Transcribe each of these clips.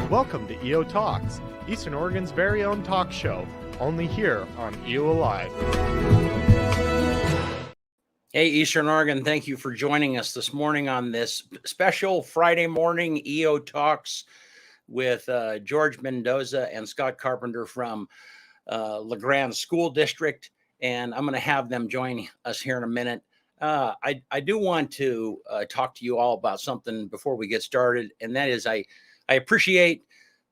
Welcome to EOTalks, Eastern Oregon's very own talk show, only here on EO Alive. Hey, Eastern Oregon, thank you for joining us this morning on this special Friday morning EO Talks with George Mendoza and Scott Carpenter from LeGrand School District. And I'm going to have them join us here in a minute. I do want to talk to you all about something before we get started, and that is I appreciate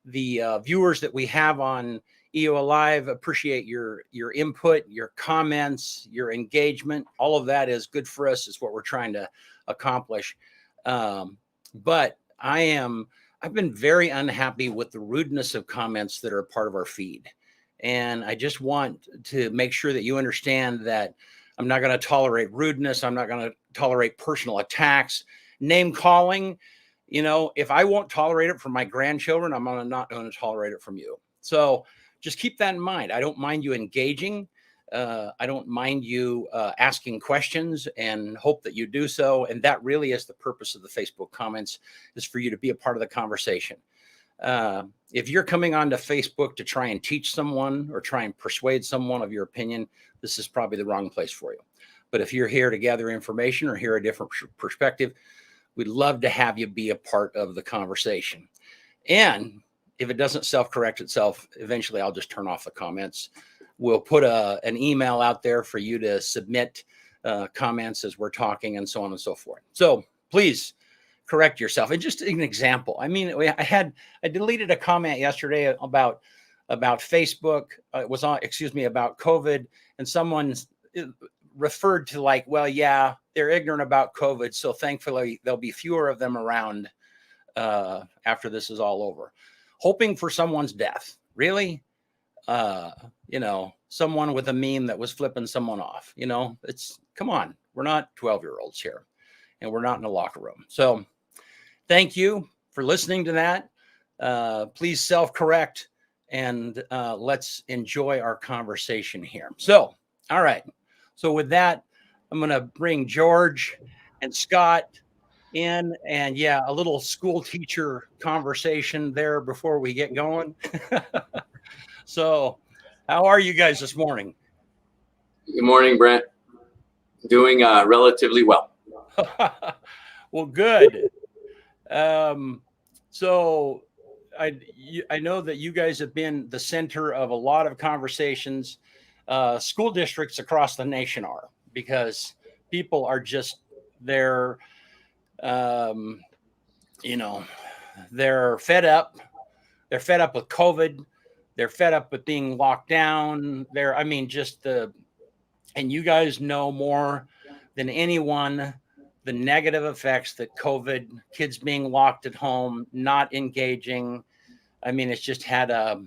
the viewers that we have on EO Alive. Appreciate your input, your comments, your engagement. All of that is good for us. It's what we're trying to accomplish. But I've been very unhappy with the rudeness of comments that are part of our feed. And I just want to make sure that you understand that I'm not going to tolerate rudeness. I'm not going to tolerate personal attacks, name calling. You know, if I won't tolerate it from my grandchildren, I'm not going to tolerate it from you. So just keep that in mind. I don't mind you engaging. I don't mind you asking questions, and hope that you do so. And that really is the purpose of the Facebook comments, is for you to be a part of the conversation. If you're coming onto Facebook to try and teach someone or try and persuade someone of your opinion, this is probably the wrong place for you. But if you're here to gather information or hear a different perspective, we'd love to have you be a part of the conversation. And if it doesn't self-correct itself, eventually I'll just turn off the comments. We'll put an email out there for you to submit comments as we're talking, and so on and so forth. So please correct yourself. And just an example, I mean, I deleted a comment yesterday about Facebook. It was on, about COVID, and someone referred to like, well, yeah, they're ignorant about COVID, so thankfully there'll be fewer of them around after this is all over. Hoping for someone's death, really? Someone with a meme that was flipping someone off. Come on, we're not 12-year-olds here, and we're not in a locker room. So thank you for listening to that. Please self-correct, and let's enjoy our conversation here. So, all right. So with that, I'm going to bring George and Scott in, and a little school teacher conversation there before we get going. So how are you guys this morning? Good morning, Brent. Doing relatively well. Well, good. So I know that you guys have been the center of a lot of conversations. School districts across the nation are, because people are just they're fed up. They're fed up with COVID. They're fed up with being locked down. And you guys know more than anyone the negative effects that COVID, kids being locked at home, not engaging. I mean, it's just had a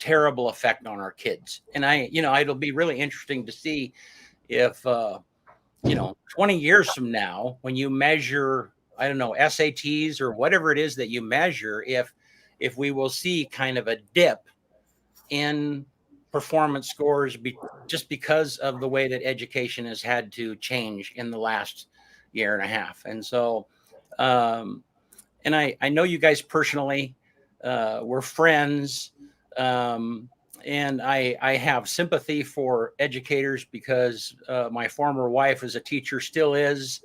terrible effect on our kids. And it'll be really interesting to see if 20 years from now, when you measure, I don't know, SATs or whatever it is that you measure, if we will see kind of a dip in performance scores just because of the way that education has had to change in the last year and a half. And so, and I know you guys personally, we're friends, and I have sympathy for educators because my former wife was a teacher, still is,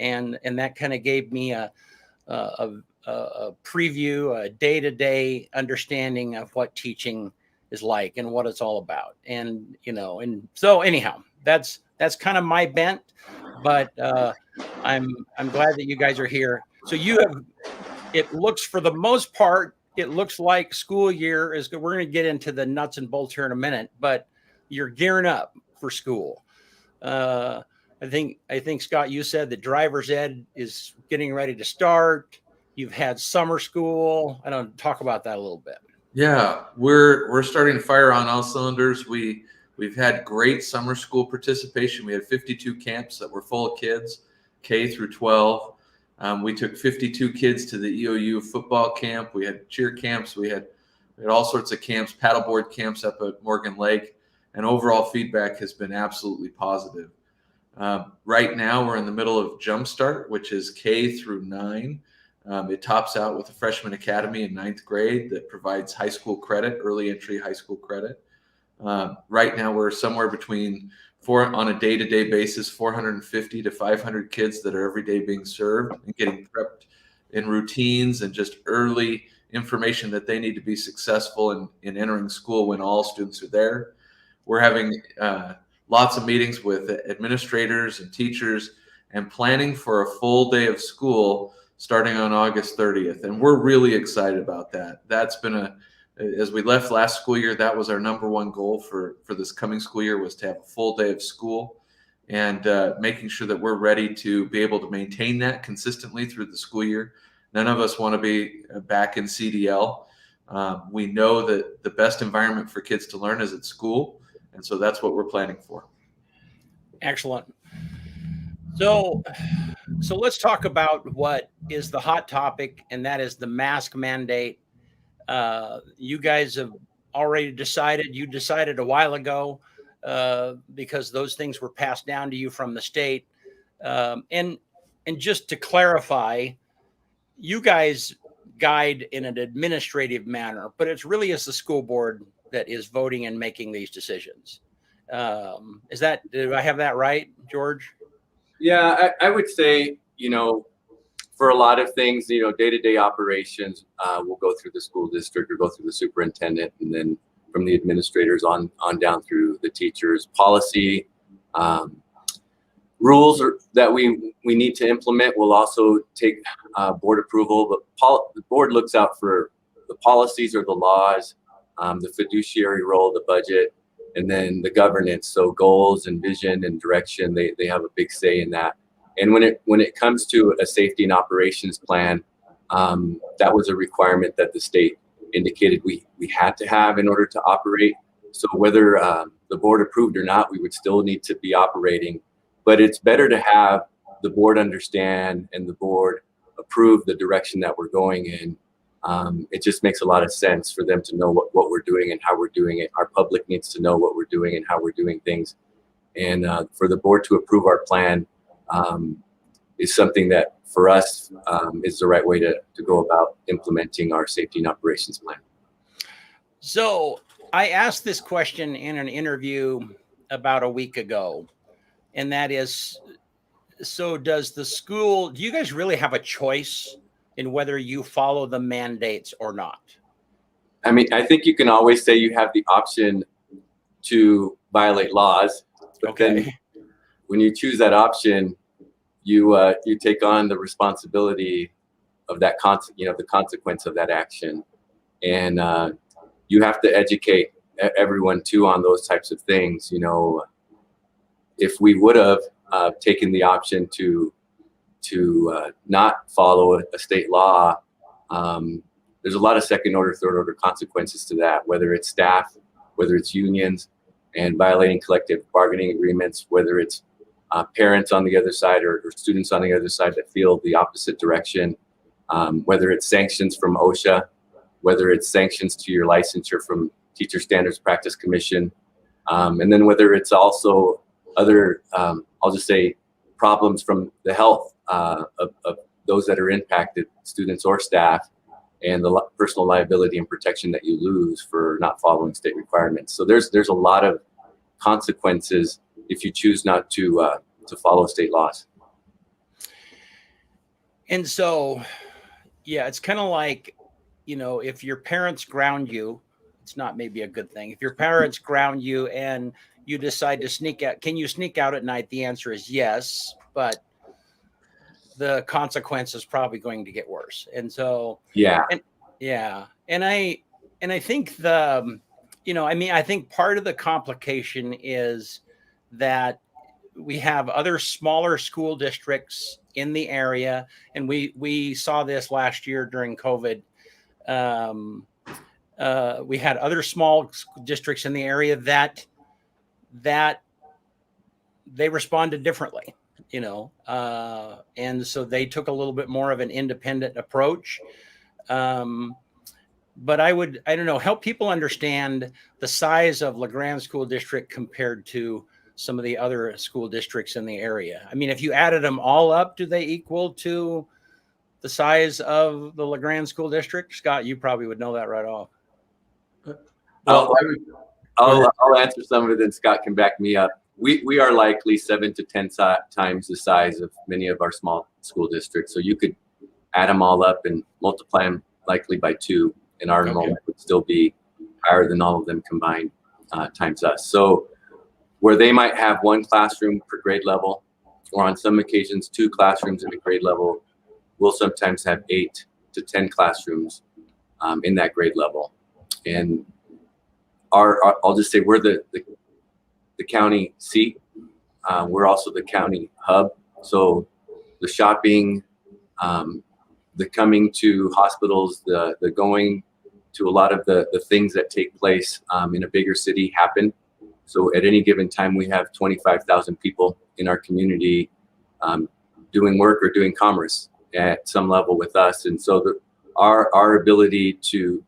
and that kind of gave me a preview, a day-to-day understanding of what teaching is like and what it's all about. And so anyhow, that's kind of my bent, but I'm glad that you guys are here. So it looks, for the most part, it looks like school year is good. We're going to get into the nuts and bolts here in a minute, but you're gearing up for school. I think Scott, you said that driver's ed is getting ready to start. You've had summer school. I don't talk about that a little bit. Yeah, we're starting to fire on all cylinders. We've had great summer school participation. We had 52 camps that were full of kids, K through 12. We took 52 kids to the EOU football camp. We had cheer camps. We had all sorts of camps, paddleboard camps up at Morgan Lake, and overall feedback has been absolutely positive. Right now, we're in the middle of Jumpstart, which is K through 9. It tops out with a freshman academy in 9th grade that provides high school credit, early entry high school credit. Right now, we're somewhere between on a day-to-day basis, 450 to 500 kids that are every day being served and getting prepped in routines and just early information that they need to be successful in entering school when all students are there. We're having lots of meetings with administrators and teachers and planning for a full day of school starting on August 30th. And we're really excited about that. That's been as we left last school year, that was our number one goal for this coming school year, was to have a full day of school, and making sure that we're ready to be able to maintain that consistently through the school year. None of us want to be back in CDL. We know that the best environment for kids to learn is at school, and so that's what we're planning for. Excellent. So let's talk about what is the hot topic, and that is the mask mandate. You guys have already decided. You decided a while ago because those things were passed down to you from the state. And just to clarify, you guys guide in an administrative manner, but it's really is the school board that is voting and making these decisions. Did I have that right, George? Yeah, I would say, for a lot of things, day-to-day operations will go through the school district or go through the superintendent, and then from the administrators on down through the teachers. Policy, rules that we need to implement will also take board approval, but the board looks out for the policies or the laws, the fiduciary role, the budget, and then the governance. So goals and vision and direction, they have a big say in that. And when it comes to a safety and operations plan, that was a requirement that the state indicated we had to have in order to operate. So whether the board approved or not, we would still need to be operating. But it's better to have the board understand and the board approve the direction that we're going in. It just makes a lot of sense for them to know what we're doing and how we're doing it. Our public needs to know what we're doing and how we're doing things. And for the board to approve our plan is something that for us is the right way to go about implementing our safety and operations plan. So I asked this question in an interview about a week ago, and that is, so do you guys really have a choice in whether you follow the mandates or not? I mean, I think you can always say you have the option to violate laws, but then when you choose that option, you take on the responsibility of that the consequence of that action, and you have to educate everyone too on those types of things. If we would have taken the option to not follow a state law, there's a lot of second order, third order consequences to that, whether it's staff, whether it's unions and violating collective bargaining agreements, whether it's parents on the other side or students on the other side that feel the opposite direction, whether it's sanctions from OSHA, whether it's sanctions to your licensure from Teacher Standards Practice Commission, and then whether it's also other, I'll just say, problems from the health of those that are impacted, students or staff, and the personal liability and protection that you lose for not following state requirements. So there's a lot of consequences if you choose not to follow state laws. And so, yeah, it's kind of like, if your parents ground you, it's not maybe a good thing. If your parents ground you and you decide to sneak out, can you sneak out at night? The answer is yes, but the consequence is probably going to get worse. And so, and I think I think part of the complication is that we have other smaller school districts in the area, and we saw this last year during COVID. We had other small districts in the area that they responded differently, and so they took a little bit more of an independent approach. But I don't know, help people understand the size of LeGrand School District compared to some of the other school districts in the area. I mean, if you added them all up, do they equal to the size of the LeGrand School District? Scott, you probably would know that right off. Well, I'll answer some of it, then Scott can back me up. We are likely 7 to 10 times the size of many of our small school districts. So you could add them all up and multiply them likely by 2, and our enrollment would still be higher than all of them combined times us. So where they might have 1 classroom per grade level, or on some occasions 2 classrooms in a grade level, we'll sometimes have 8 to 10 classrooms in that grade level. And I'll just say we're the county seat. We're also the county hub. So the shopping, the coming to hospitals, the going to a lot of the things that take place in a bigger city happen. So at any given time, we have 25,000 people in our community doing work or doing commerce at some level with us. And so our ability to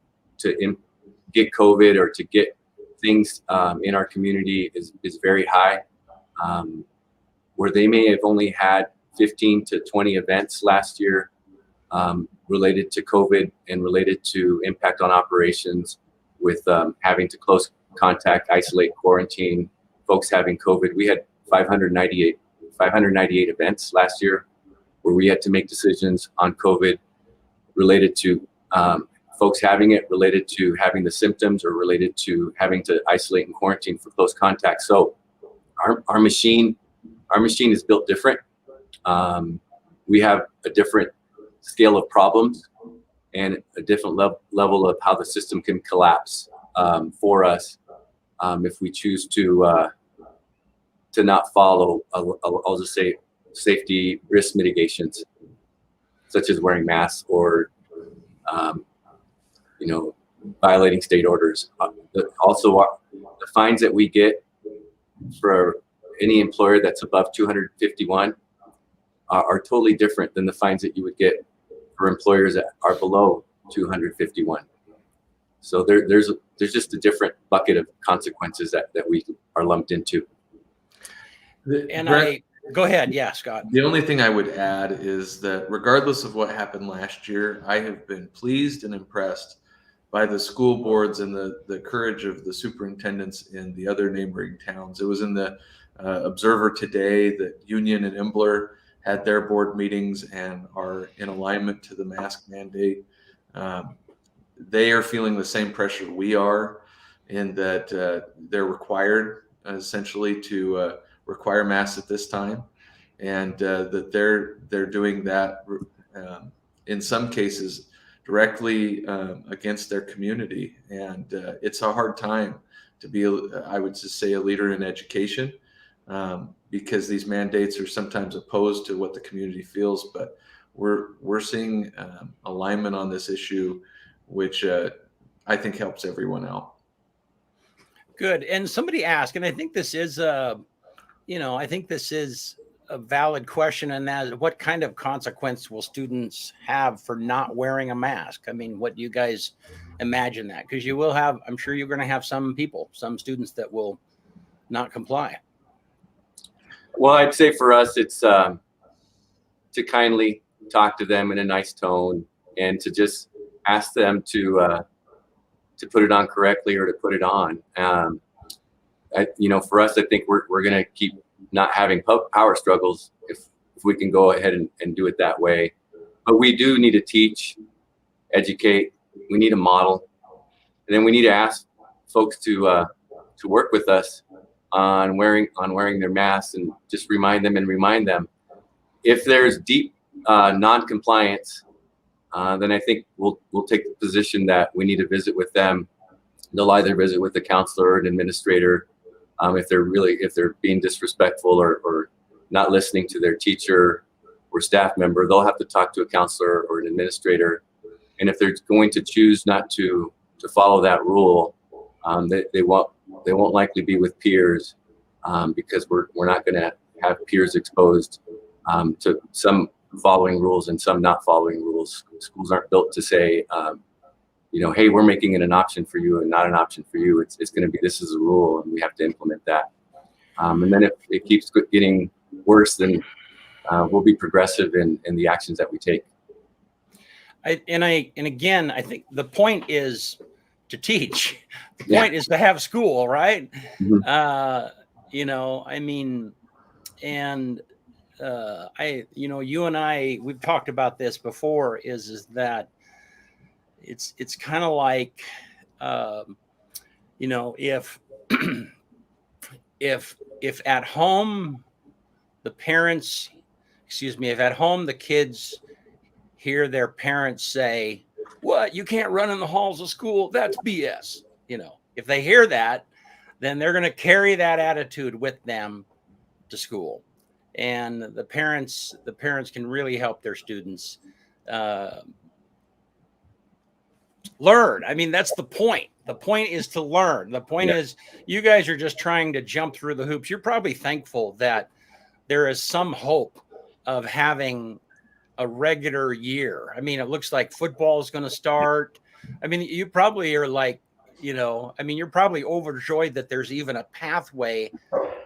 get COVID or to get things in our community is very high. Where they may have only had 15 to 20 events last year related to COVID and related to impact on operations with having to close contact, isolate, quarantine, folks having COVID. We had 598 events last year where we had to make decisions on COVID related to folks having it, related to having the symptoms, or related to having to isolate and quarantine for close contact. So our machine is built different. We have a different scale of problems and a different level of how the system can collapse for us if we choose to not follow, I'll just say, safety risk mitigations, such as wearing masks or violating state orders. Also, the fines that we get for any employer that's above 251 are totally different than the fines that you would get for employers that are below 251. So there's just a different bucket of consequences that we are lumped into. Go ahead. Yeah, Scott. The only thing I would add is that regardless of what happened last year, I have been pleased and impressed by the school boards and the courage of the superintendents in the other neighboring towns. It was in the Observer today that Union and Embler had their board meetings and are in alignment to the mask mandate. They are feeling the same pressure we are, in that they're required essentially to require masks at this time, and that they're doing that in some cases directly against their community. And it's a hard time to be, I would just say, a leader in education, because these mandates are sometimes opposed to what the community feels. But we're seeing alignment on this issue, which I think helps everyone out. Good. And somebody asked, and I think this is a valid question, and that is, what kind of consequence will students have for not wearing a mask? I mean, what do you guys imagine that? Because you will have, I'm sure you're going to have some students that will not comply. Well, I'd say for us, it's to kindly talk to them in a nice tone and to just ask them to put it on correctly or to put it on. For us, I think we're going to keep not having power struggles if we can go ahead and do it that way. But we do need to teach, educate. We need a model, and then we need to ask folks to work with us on wearing their masks, and just remind them. If there's deep non-compliance, then I think we'll take the position that we need to visit with them. They'll either visit with a counselor or an administrator. If they're being disrespectful or not listening to their teacher or staff member, they'll have to talk to a counselor or an administrator. And if they're going to choose not to follow that rule, they won't likely be with peers, because we're not going to have peers exposed to some following rules and some not following rules. Schools aren't built to say, hey, we're making it an option for you and not an option for you. It's going to be, this is a rule and we have to implement that. And then if it keeps getting worse, then we'll be progressive in the actions that we take. And again, I think the point is to teach. The point is to have school, right? Mhm. I mean, and you and I, we've talked about this before. Is that it's kind of like, if if at home the parents, if at home the kids hear their parents say, "What? You can't run in the halls of school? That's BS." If they hear that, then they're going to carry that attitude with them to school, and the parents can really help their students uh, learn. I mean, that's the point. The point is to learn. The point is, you guys are just trying to jump through the hoops. You're probably thankful that there is some hope of having a regular year. I mean, it looks like football is going to start. I mean, you probably are like, you're probably overjoyed that there's even a pathway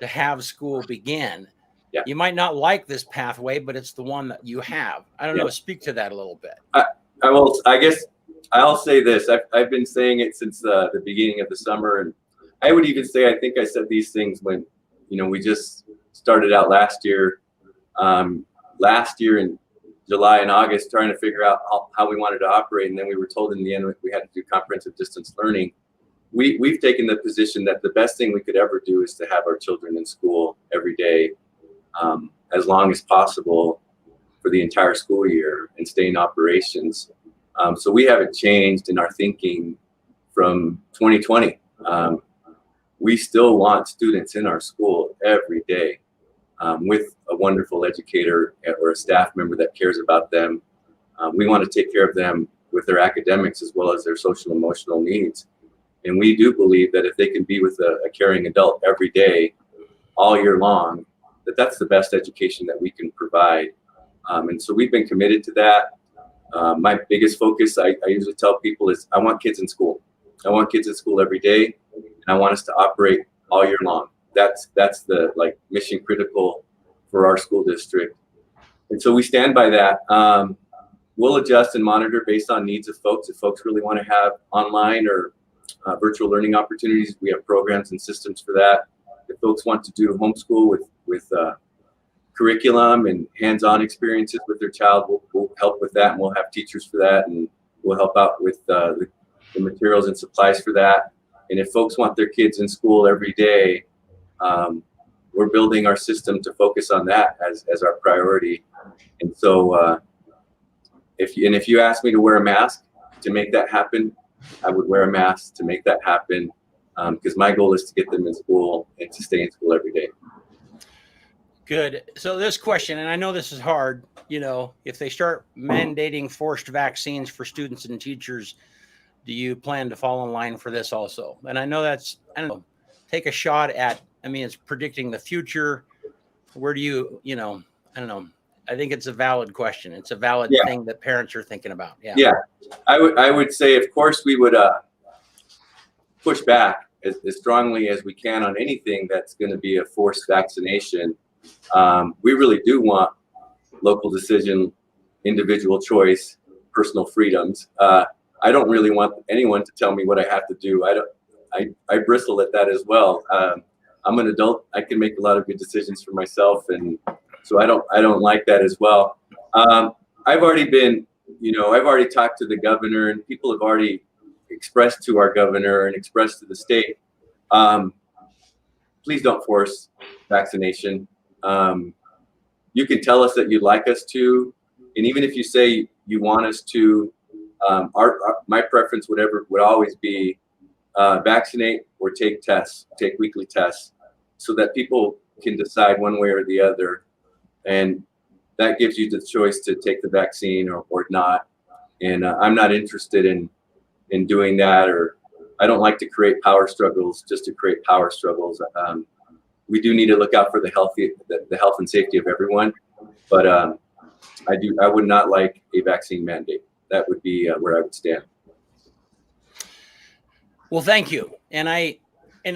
to have school begin. Yeah. You might not like this pathway, but it's the one that you have. I don't know. Speak to that a little bit. I will. I guess I'll say this. I've been saying it since the beginning of the summer, and I would even say I think I said these things when we just started out last year. Last year in July and August, trying to figure out how we wanted to operate, and then we were told in the end we had to do comprehensive distance learning. We've taken the position that the best thing we could ever do is to have our children in school every day, as long as possible for the entire school year, and stay in operations. So we haven't changed in our thinking from 2020. We still want students in our school every day, with a wonderful educator or a staff member that cares about them. We want to take care of them with their academics as well as their social emotional needs. And we do believe that if they can be with a caring adult every day, all year long, that's the best education that we can provide. And so we've been committed to that. My biggest focus, I usually tell people, is I want kids in school. I want kids in school every day, and I want us to operate all year long. That's the mission critical for our school district. And so we stand by that. We'll adjust and monitor based on needs of folks. If folks really want to have online or virtual learning opportunities, we have programs and systems for that. If folks want to do homeschool with curriculum and hands-on experiences with their child, we'll help with that, and we'll have teachers for that, and we'll help out with the materials and supplies for that. And if folks want their kids in school every day, we're building our system to focus on that as our priority. And so if you ask me to wear a mask to make that happen, I would wear a mask to make that happen, because my goal is to get them in school and to stay in school every day. Good. So this question, and I know this is hard, if they start mandating forced vaccines for students and teachers, do you plan to fall in line for this also? And I know that's, I don't know, take a shot at, it's predicting the future. Where do you, I don't know. I think it's a valid question. It's a valid thing that parents are thinking about. Yeah. I would say, of course, we would push back as strongly as we can on anything that's going to be a forced vaccination. We really do want local decision, individual choice, personal freedoms. I don't really want anyone to tell me what I have to do. I bristle at that as well. I'm an adult. I can make a lot of good decisions for myself, and so I don't like that as well. I've already talked to the governor, and people have already expressed to our governor and expressed to the state, please don't force vaccination. You can tell us that you'd like us to, and even if you say you want us to, my preference would always be vaccinate or take weekly tests, so that people can decide one way or the other, and that gives you the choice to take the vaccine or not. And I'm not interested in doing that, or I don't like to create power struggles just to create power struggles. We do need to look out for the health and safety of everyone, but I would not like a vaccine mandate. That would be where I would stand. Well, thank you. And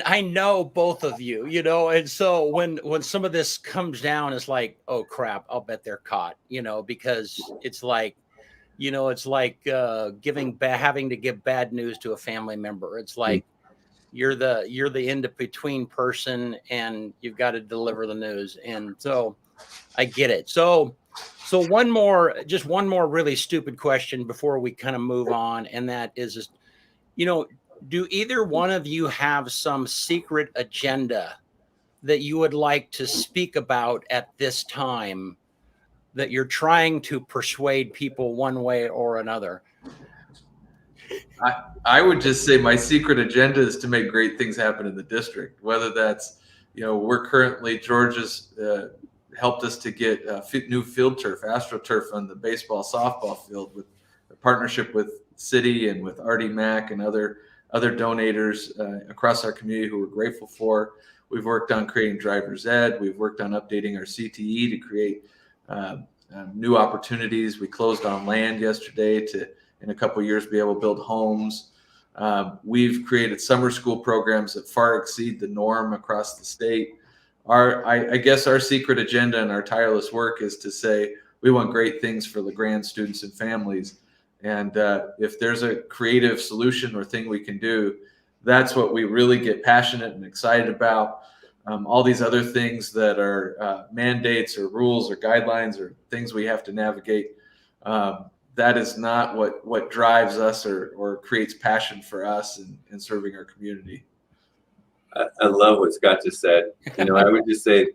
I know both of you, and so when some of this comes down, it's like, oh crap, I'll bet they're caught, because it's like, it's like having to give bad news to a family member. It's like you're the in between person, and you've got to deliver the news. And so I get it. So one more really stupid question before we kind of move on, and that is, do either one of you have some secret agenda that you would like to speak about at this time, that you're trying to persuade people one way or another? I would just say my secret agenda is to make great things happen in the district, whether that's, we're currently, George has helped us to get new field turf, AstroTurf on the baseball, softball field, with a partnership with City and with Artie Mack and other donators across our community who we're grateful for. We've worked on creating driver's ed. We've worked on updating our CTE to create new opportunities. We closed on land yesterday to, in a couple of years, be able to build homes. We've created summer school programs that far exceed the norm across the state. I guess our secret agenda and our tireless work is to say we want great things for LeGrand students and families. And if there's a creative solution or thing we can do, that's what we really get passionate and excited about. All these other things that are mandates or rules or guidelines or things we have to navigate, that is not what drives us or creates passion for us in serving our community. I love what Scott just said. I would just say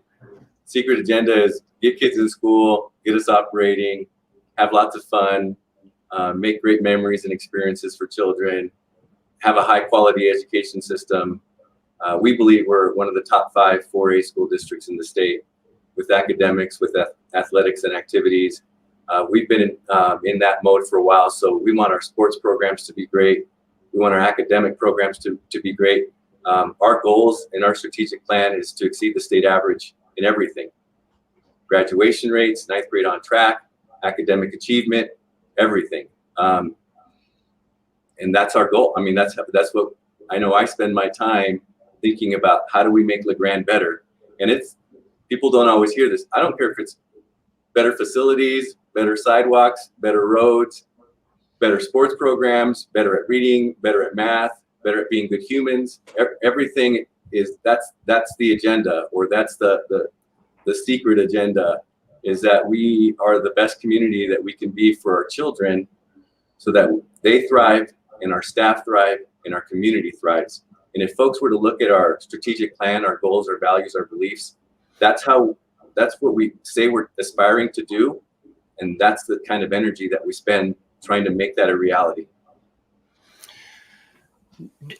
secret agenda is get kids in school, get us operating, have lots of fun, make great memories and experiences for children, have a high quality education system. We believe we're one of the top 5 4A school districts in the state with academics, with athletics and activities. We've been in that mode for a while, so we want our sports programs to be great. We want our academic programs to be great. Our goals in our strategic plan is to exceed the state average in everything. Graduation rates, 9th grade on track, academic achievement, everything. And that's our goal. I mean, that's what I know. I spend my time thinking about, how do we make LeGrand better? And people don't always hear this. I don't care if it's better facilities, better sidewalks, better roads, better sports programs, better at reading, better at math, better at being good humans. Everything is that's the agenda, or that's the secret agenda, is that we are the best community that we can be for our children, so that they thrive and our staff thrive and our community thrives. And if folks were to look at our strategic plan, our goals, our values, our beliefs, that's what we say we're aspiring to do. And that's the kind of energy that we spend trying to make that a reality.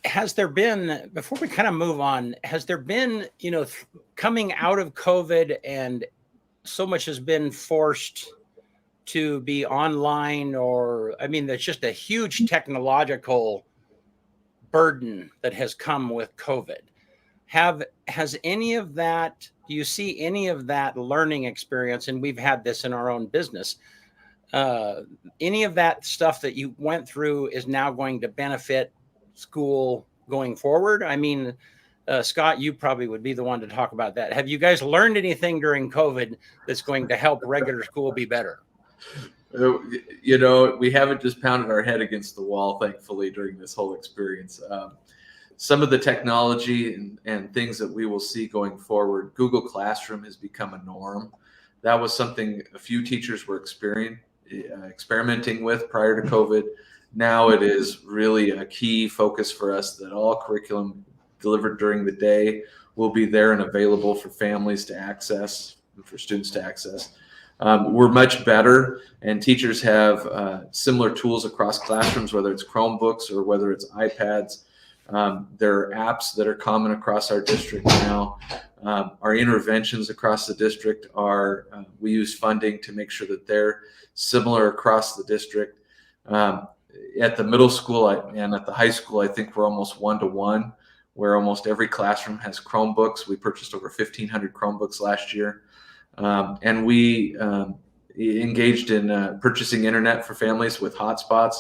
Has there been, before we kind of move on, has there been, coming out of COVID, and so much has been forced to be online, there's just a huge technological burden that has come with COVID. Has any of that, do you see any of that learning experience, and we've had this in our own business, any of that stuff that you went through is now going to benefit school going forward? Scott, you probably would be the one to talk about that. Have you guys learned anything during COVID that's going to help regular school be better? We haven't just pounded our head against the wall, thankfully, during this whole experience. Some of the technology and things that we will see going forward, Google Classroom has become a norm. That was something a few teachers were experimenting with prior to COVID. Now it is really a key focus for us that all curriculum delivered during the day will be there and available for families to access and for students to access. We're much better, and teachers have similar tools across classrooms, whether it's Chromebooks or whether it's iPads. There are apps that are common across our district now. Our interventions across the district we use funding to make sure that they're similar across the district. At the middle school and at the high school, I think we're almost 1-to-1, where almost every classroom has Chromebooks. We purchased over 1,500 Chromebooks last year. And we engaged in purchasing internet for families with hotspots.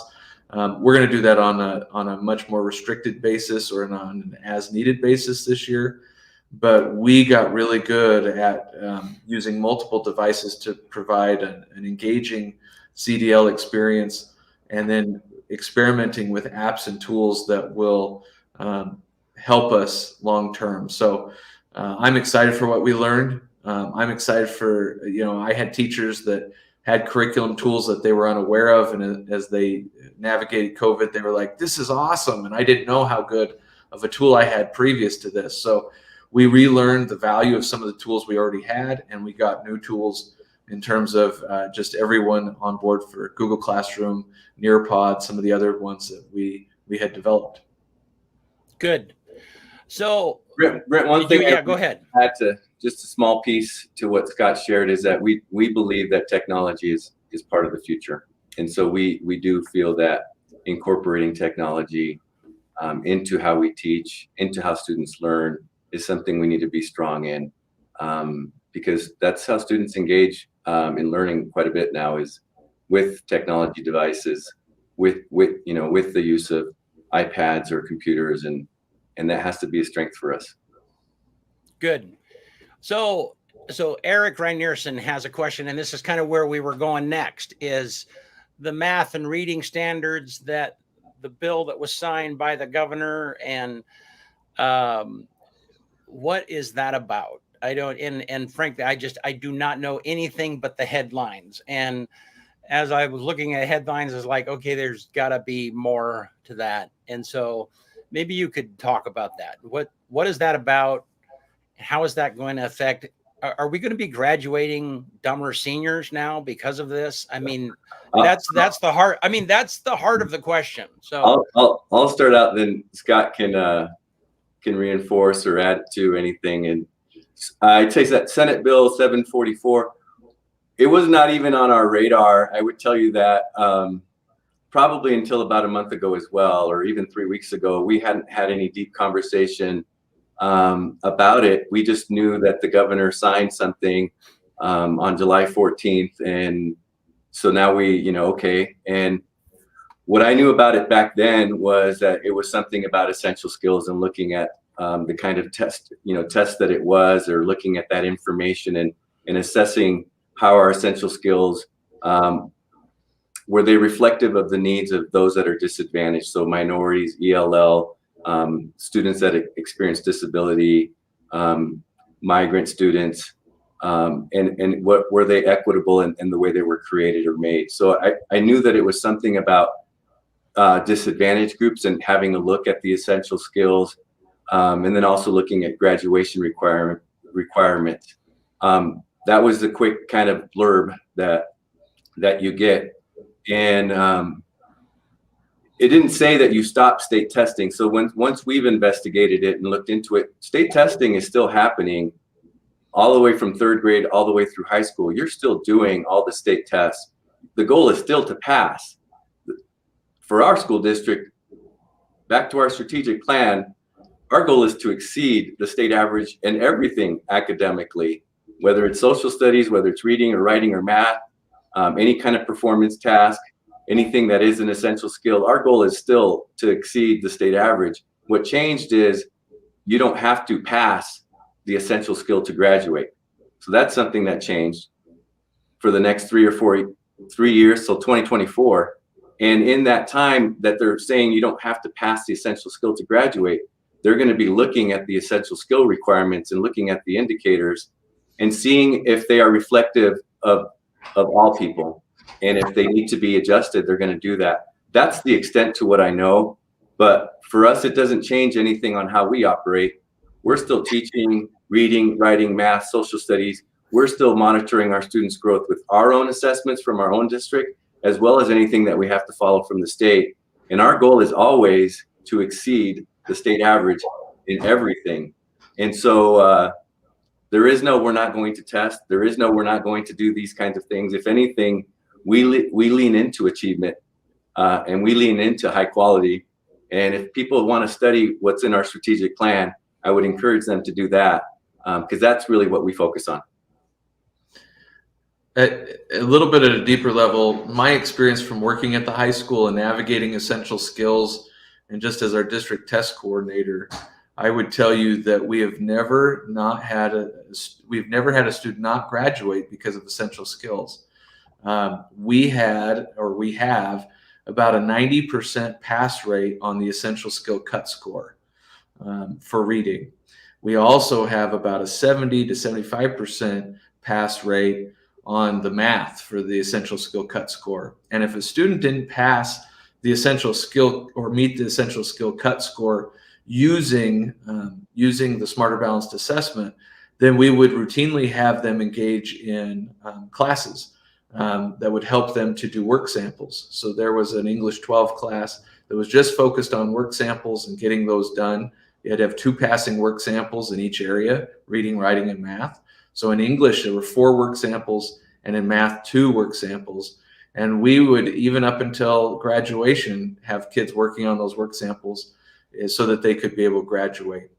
We're going to do that on a much more restricted basis, or on an as-needed basis this year. But we got really good at using multiple devices to provide an engaging CDL experience, and then experimenting with apps and tools that will help us long term. So I'm excited for what we learned. I'm excited for, I had teachers that had curriculum tools that they were unaware of, and as they navigated COVID, they were like, this is awesome, and I didn't know how good of a tool I had previous to this. So we relearned the value of some of the tools we already had, and we got new tools in terms of just everyone on board for Google Classroom, Nearpod, some of the other ones that we had developed. Good. So Brent, one thing go ahead. Add to just a small piece to what Scott shared is that we believe that technology is part of the future. And so we do feel that incorporating technology into how we teach, into how students learn, is something we need to be strong in, because that's how students engage in learning quite a bit now, is with technology devices, with the use of iPads or computers, and that has to be a strength for us. Good. So Eric Reinierson has a question, and this is kind of where we were going next, is the math and reading standards that the bill that was signed by the governor, and what is that about? I don't, and frankly, I do not know anything but the headlines. And as I was looking at headlines, I was like, okay, there's gotta be more to that. And so maybe you could talk about that. What is that about? How is that going to affect? Are we going to be graduating dumber seniors now because of this? I mean, that's the heart. I mean, that's the heart of the question. So I'll start out, then Scott can reinforce or add to anything. And I'd say that Senate Bill 744, it was not even on our radar. I would tell you that probably until about a month ago as well, or even 3 weeks ago, we hadn't had any deep conversation about it. We just knew that the governor signed something on July 14th. And so now okay. And what I knew about it back then was that it was something about essential skills, and looking at the kind of test that it was, or looking at that information and assessing how our essential skills, were they reflective of the needs of those that are disadvantaged? So minorities, ELL, students that experience disability, migrant students, and what were they equitable in the way they were created or made. So I knew that it was something about disadvantaged groups, and having a look at the essential skills, and then also looking at graduation requirements. That was the quick kind of blurb that you get. And it didn't say that you stop state testing. So once we've investigated it and looked into it, state testing is still happening all the way from third grade all the way through high school. You're still doing all the state tests. The goal is still to pass. For our school district, back to our strategic plan, our goal is to exceed the state average in everything academically, whether it's social studies, whether it's reading or writing or math, any kind of performance task, anything that is an essential skill. Our goal is still to exceed the state average. What changed is you don't have to pass the essential skill to graduate. So that's something that changed for the next 3 years, so 2024. And in that time that they're saying you don't have to pass the essential skill to graduate, they're going to be looking at the essential skill requirements and looking at the indicators and seeing if they are reflective of all people. And if they need to be adjusted, they're going to do that. That's the extent to what I know. But for us, it doesn't change anything on how we operate. We're still teaching, reading, writing, math, social studies. We're still monitoring our students' growth with our own assessments from our own district, as well as anything that we have to follow from the state. And our goal is always to exceed the state average in everything. And so there is no, we're not going to test. There is no, we're not going to do these kinds of things. If anything, we lean into achievement and we lean into high quality. And if people want to study what's in our strategic plan, I would encourage them to do that, because that's really what we focus on. At a little bit at a deeper level, my experience from working at the high school and navigating essential skills, and just as our district test coordinator, I would tell you that we have never had a student not graduate because of essential skills. we have about a 90% pass rate on the essential skill cut score for reading. We also have about a 70 to 75% pass rate on the math for the essential skill cut score. And if a student didn't pass the essential skill or meet the essential skill cut score using the Smarter Balanced Assessment, then we would routinely have them engage in classes that would help them to do work samples. So there was an English 12 class that was just focused on work samples and getting those done. You had to have 2 passing work samples in each area, reading, writing, and math. So in English, there were 4 work samples, and in math, 2 work samples. And we would, even up until graduation, have kids working on those work samples so that they could be able to graduate.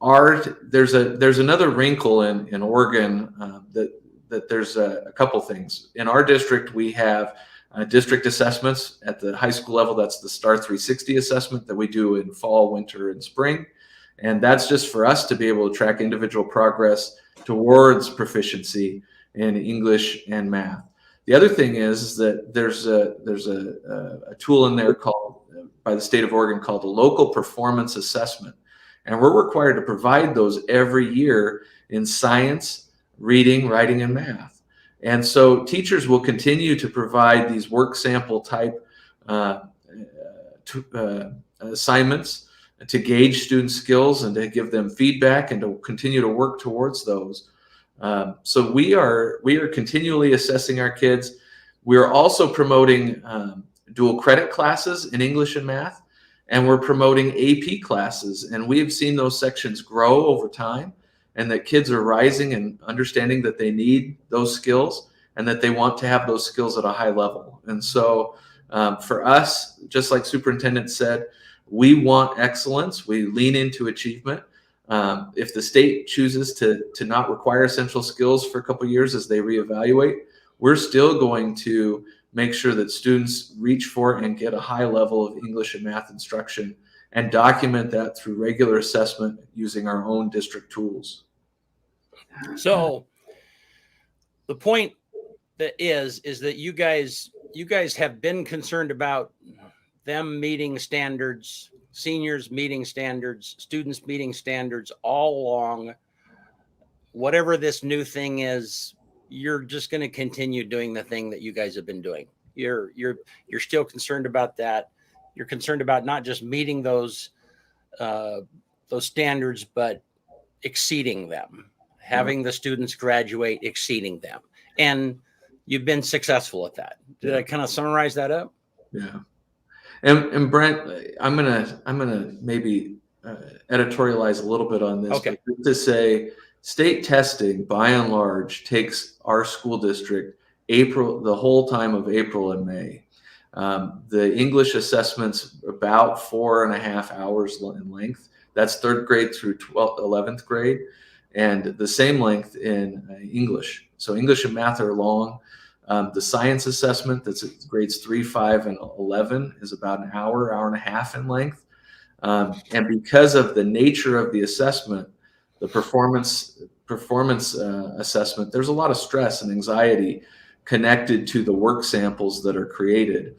There's another wrinkle in Oregon that there's a couple things. In our district, we have district assessments at the high school level. That's the STAR 360 assessment that we do in fall, winter, and spring. And that's just for us to be able to track individual progress towards proficiency in English and math. The other thing is that there's a tool in there called by the state of Oregon called the Local Performance Assessment. And we're required to provide those every year in science, reading, writing, and math. And so teachers will continue to provide these work sample type assignments to gauge student skills and to give them feedback and to continue to work towards those. So we are continually assessing our kids. We are also promoting dual credit classes in English and math, and we're promoting AP classes. And we have seen those sections grow over time, and that kids are rising and understanding that they need those skills and that they want to have those skills at a high level. And so for us, just like Superintendent said, we want excellence. We lean into achievement. If the state chooses to not require essential skills for a couple of years as they reevaluate, we're still going to make sure that students reach for and get a high level of English and math instruction and document that through regular assessment using our own district tools. So the point that is that you guys have been concerned about them meeting standards, seniors meeting standards, students meeting standards all along. Whatever this new thing is, you're just going to continue doing the thing that you guys have been doing. You're still concerned about that. You're concerned about not just meeting those standards, but exceeding them, having the students graduate, exceeding them. And you've been successful at that. Did I kind of summarize that up? Yeah. And Brent, I'm gonna maybe editorialize a little bit on this. Okay. But to say state testing, by and large, takes our school district the whole time of April and May. The English assessment's about 4.5 hours in length. That's 3rd grade through 11th grade, and the same length in English. So English and math are long. The science assessment, that's at grades 3, 5, and 11, is about an hour and a half in length. And because of the nature of the assessment, the performance assessment, there's a lot of stress and anxiety connected to the work samples that are created.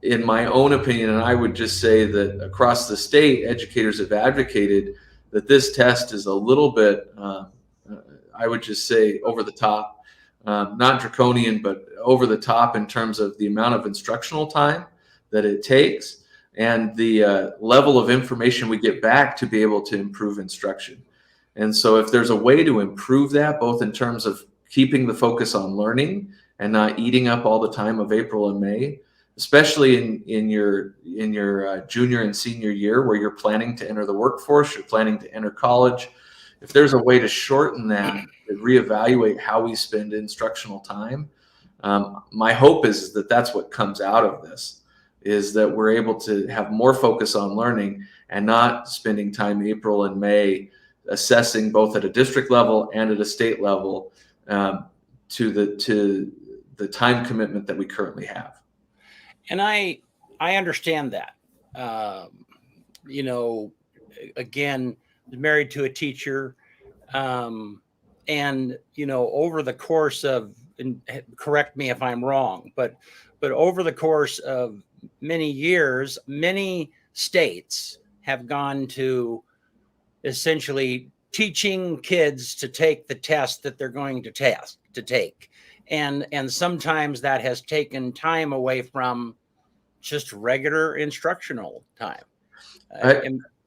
In my own opinion, and I would just say that across the state, educators have advocated that this test is a little bit, I would just say, over the top. Not draconian, but over the top in terms of the amount of instructional time that it takes and the level of information we get back to be able to improve instruction. And so if there's a way to improve that, both in terms of keeping the focus on learning and not eating up all the time of April and May, especially in your junior and senior year where you're planning to enter the workforce, you're planning to enter college, if there's a way to shorten that, to reevaluate how we spend instructional time, my hope is that that's what comes out of this, is that we're able to have more focus on learning and not spending time April and May assessing both at a district level and at a state level to the time commitment that we currently have. And I understand that. Again, married to a teacher, and over the course of and correct me if I'm wrong, but over the course of many years, many states have gone to essentially teaching kids to take the test that they're going to take. And sometimes that has taken time away from just regular instructional time.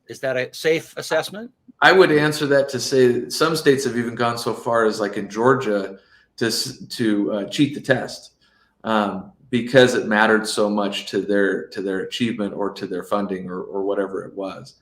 Is that a safe assessment? I would answer that to say that some states have even gone so far as, like in Georgia, to cheat the test because it mattered so much to their achievement or to their funding or whatever it was.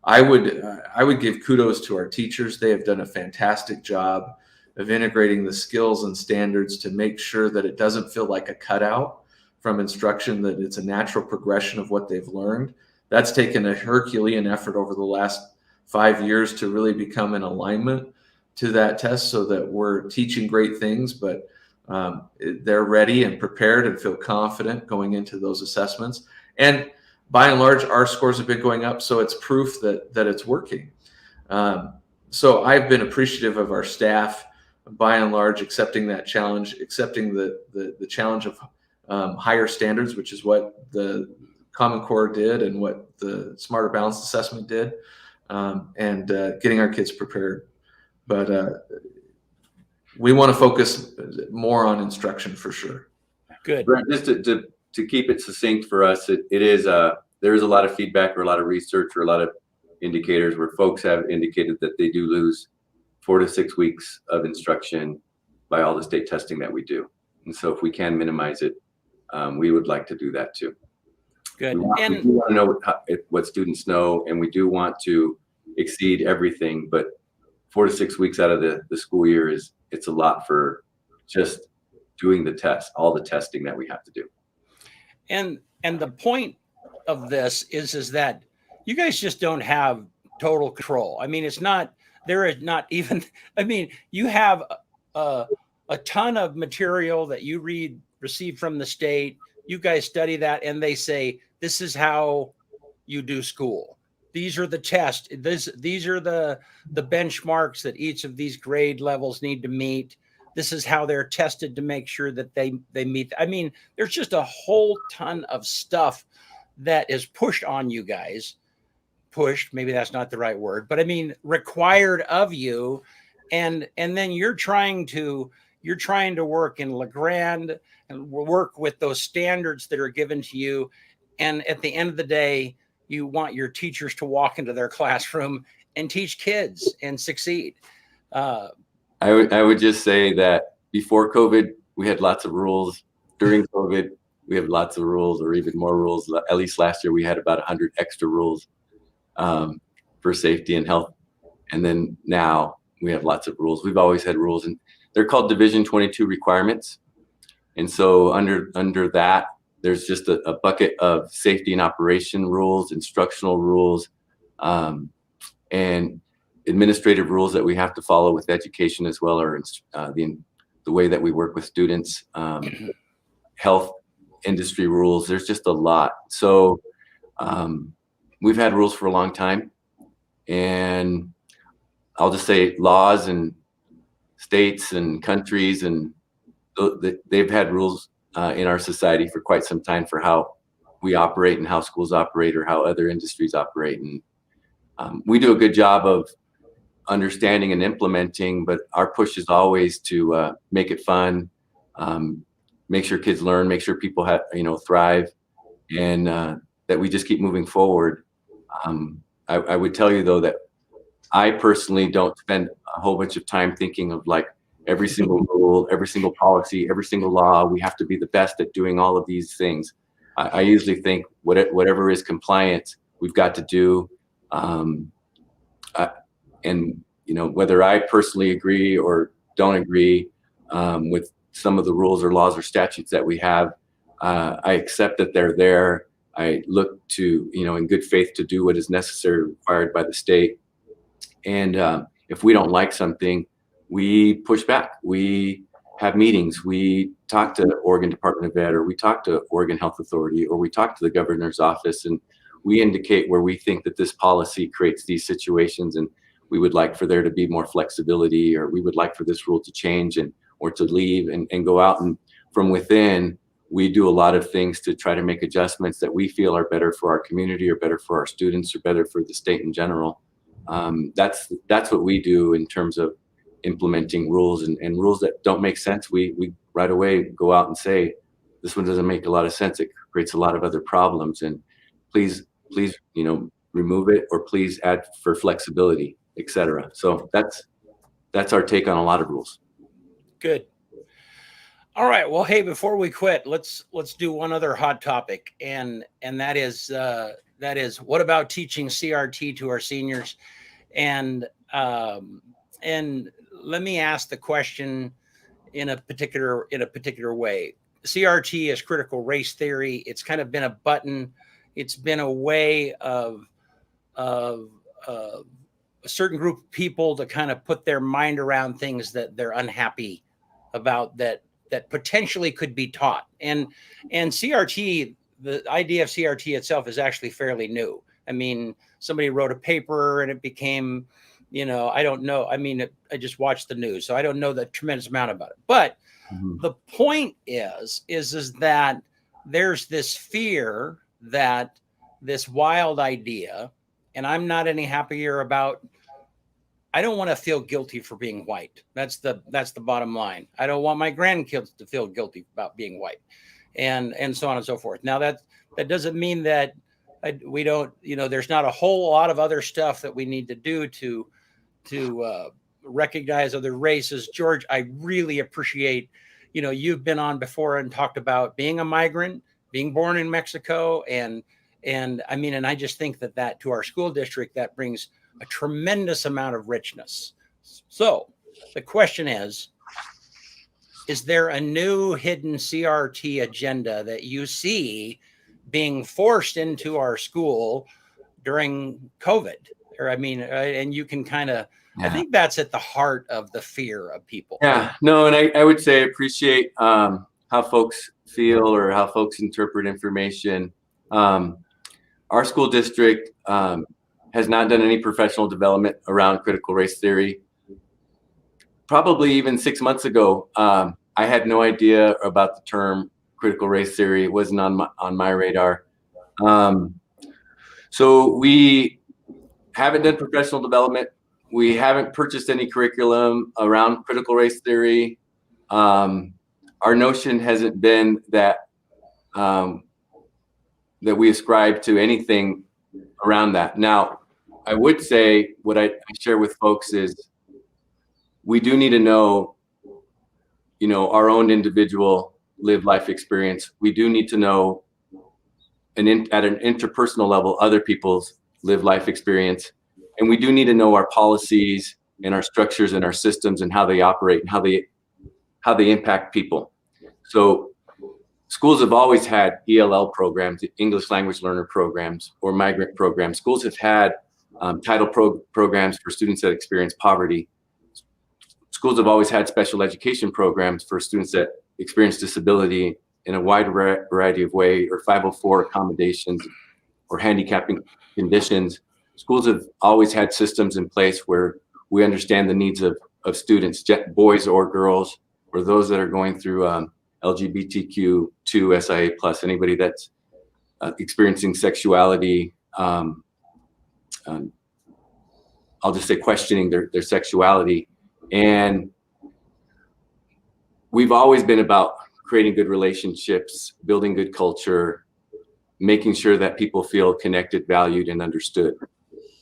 I would give kudos to our teachers. They have done a fantastic job of integrating the skills and standards to make sure that it doesn't feel like a cutout from instruction, that it's a natural progression of what they've learned. That's taken a Herculean effort over the last 5 years to really become in alignment to that test so that we're teaching great things, but they're ready and prepared and feel confident going into those assessments. And by and large, our scores have been going up, so it's proof that it's working. So I've been appreciative of our staff, by and large, accepting that challenge, accepting the challenge of higher standards, which is what the Common Core did and what the Smarter Balanced Assessment did, and getting our kids prepared. But we want to focus more on instruction for sure. Good. Brent, just to keep it succinct for us, there is a lot of feedback or a lot of research or a lot of indicators where folks have indicated that they do lose 4 to 6 weeks of instruction by all the state testing that we do. And so if we can minimize it, we would like to do that too. Good. We do want to know what students know, and we do want to exceed everything, but 4 to 6 weeks out of the school year it's a lot for just doing the test, all the testing that we have to do. And the point of this is that you guys just don't have total control. I mean, there is not even, I mean, you have a ton of material that you receive from the state. You guys study that and they say, this is how you do school. These are the tests. These are the benchmarks that each of these grade levels need to meet. This is how they're tested to make sure that they meet. I mean, there's just a whole ton of stuff that is pushed on you guys. Pushed, maybe that's not the right word, but I mean required of you, and then you're trying to work in LeGrand and work with those standards that are given to you, and at the end of the day, you want your teachers to walk into their classroom and teach kids and succeed. I would just say that before COVID, we had lots of rules. During COVID, we have lots of rules, or even more rules. At least last year, we had about 100 extra rules for safety and health. And then now we have lots of rules. We've always had rules, and they're called Division 22 requirements. And so under that, there's just a bucket of safety and operation rules, instructional rules, and administrative rules that we have to follow with education as well, or the way that we work with students, health industry rules. There's just a lot. So we've had rules for a long time, and I'll just say laws and states and countries, and they've had rules in our society for quite some time for how we operate and how schools operate or how other industries operate. And we do a good job of understanding and implementing, but our push is always to make it fun, make sure kids learn, make sure people have, thrive, and that we just keep moving forward. I would tell you though that I personally don't spend a whole bunch of time thinking of like every single rule, every single policy, every single law. We have to be the best at doing all of these things. I usually think whatever is compliant, we've got to do. And whether I personally agree or don't agree with some of the rules or laws or statutes that we have, I accept that they're there. I look to, in good faith to do what is necessary, required by the state. And if we don't like something, we push back. We have meetings. We talk to Oregon Department of Ed, or we talk to Oregon Health Authority, or we talk to the governor's office, and we indicate where we think that this policy creates these situations, and we would like for there to be more flexibility, or we would like for this rule to change. And or to leave and go out, and from within, we do a lot of things to try to make adjustments that we feel are better for our community, or better for our students, or better for the state in general. That's what we do in terms of implementing rules, and rules that don't make sense. We right away go out and say, this one doesn't make a lot of sense. It creates a lot of other problems, and please, remove it, or please add for flexibility, etc. So that's our take on a lot of rules. Good. All right. Well, hey, before we quit, let's do one other hot topic, and that is what about teaching CRT to our seniors? And let me ask the question in a particular way. CRT is critical race theory. It's kind of been a button. It's been a way of a certain group of people to kind of put their mind around things that they're unhappy about, that potentially could be taught. And CRT, the idea of CRT itself is actually fairly new. I mean, somebody wrote a paper and it became, I don't know. I mean, I just watched the news, so I don't know the tremendous amount about it. But the point is that there's this fear that this wild idea, and I'm not any happier about, I don't want to feel guilty for being white. That's the bottom line. I don't want my grandkids to feel guilty about being white, and so on and so forth. Now that doesn't mean that we don't, there's not a whole lot of other stuff that we need to do to recognize other races. George, I really appreciate, you've been on before and talked about being a migrant, being born in Mexico, and I mean, and I just think that to our school district, that brings a tremendous amount of richness. So the question is there a new hidden CRT agenda that you see being forced into our school during COVID? Or, I mean, and you can kind of, I think that's at the heart of the fear of people. Yeah, no, and I would say appreciate how folks feel or how folks interpret information. Our school district has not done any professional development around critical race theory. Probably even 6 months ago, I had no idea about the term critical race theory. It wasn't on my radar. So we haven't done professional development. We haven't purchased any curriculum around critical race theory. Our notion hasn't been that we ascribe to anything around that. Now, I would say what I share with folks is we do need to know, our own individual lived life experience. We do need to know at an interpersonal level, other people's lived life experience. And we do need to know our policies and our structures and our systems and how they operate and how they impact people. So schools have always had ELL programs, English language learner programs, or migrant programs. Schools have had title programs for students that experience poverty. Schools have always had special education programs for students that experience disability in a wide variety of ways, or 504 accommodations or handicapping conditions. Schools have always had systems in place where we understand the needs of students, boys or girls, or those that are going through LGBTQ2, SIA+, anybody that's experiencing sexuality, I'll just say questioning their sexuality. And we've always been about creating good relationships, building good culture, making sure that people feel connected, valued, and understood.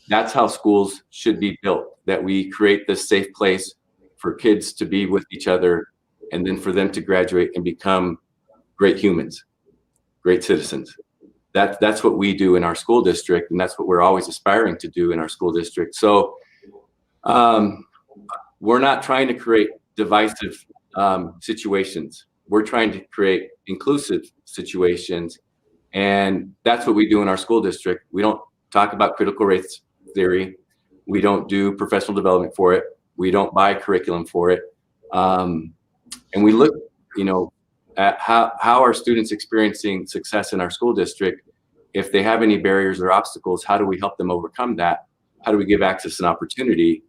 That's how schools should be built, that we create this safe place for kids to be with each other, and then for them to graduate and become great humans, great citizens. That's what we do in our school district, and that's what we're always aspiring to do in our school district. So we're not trying to create divisive situations. We're trying to create inclusive situations, and that's what we do in our school district. We don't talk about critical race theory. We don't do professional development for it. We don't buy curriculum for it. And we look, at how are students experiencing success in our school district. If they have any barriers or obstacles, how do we help them overcome that? How do we give access and opportunity?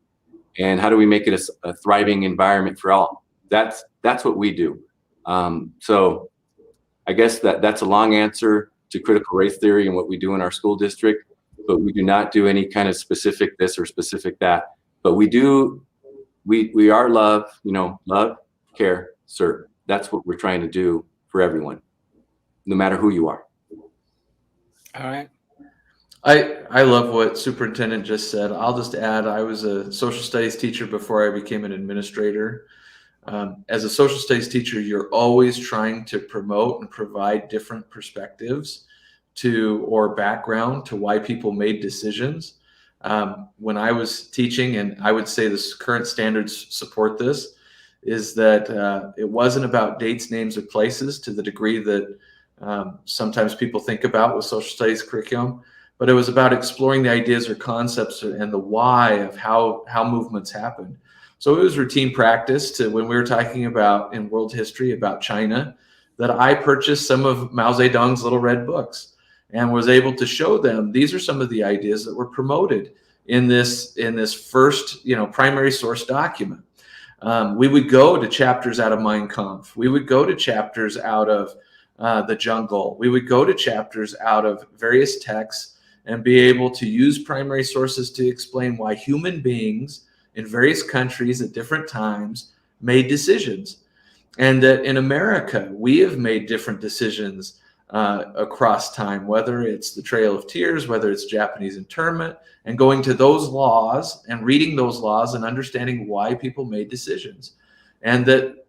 And how do we make it a thriving environment for all? That's That's what we do. So I guess that's a long answer to critical race theory and what we do in our school district, but we do not do any kind of specific this or specific that. But we are love, love, care, serve. That's what we're trying to do for everyone, no matter who you are. All right. I love what Superintendent just said. I'll just add, I was a social studies teacher before I became an administrator. As a social studies teacher, you're always trying to promote and provide different perspectives or background to why people made decisions. When I was teaching, and I would say this current standards support this, is that it wasn't about dates, names, or places to the degree that sometimes people think about with social studies curriculum, but it was about exploring the ideas or concepts and the why of how movements happen. So it was routine practice to, when we were talking about in world history about China, that I purchased some of Mao Zedong's little red books and was able to show them these are some of the ideas that were promoted in this first primary source document. We would go to chapters out of Mein Kampf. We would go to chapters out of The Jungle. We would go to chapters out of various texts and be able to use primary sources to explain why human beings in various countries at different times made decisions. And that in America, we have made different decisions across time, whether it's the Trail of Tears, whether it's Japanese internment, and going to those laws and reading those laws and understanding why people made decisions. And that,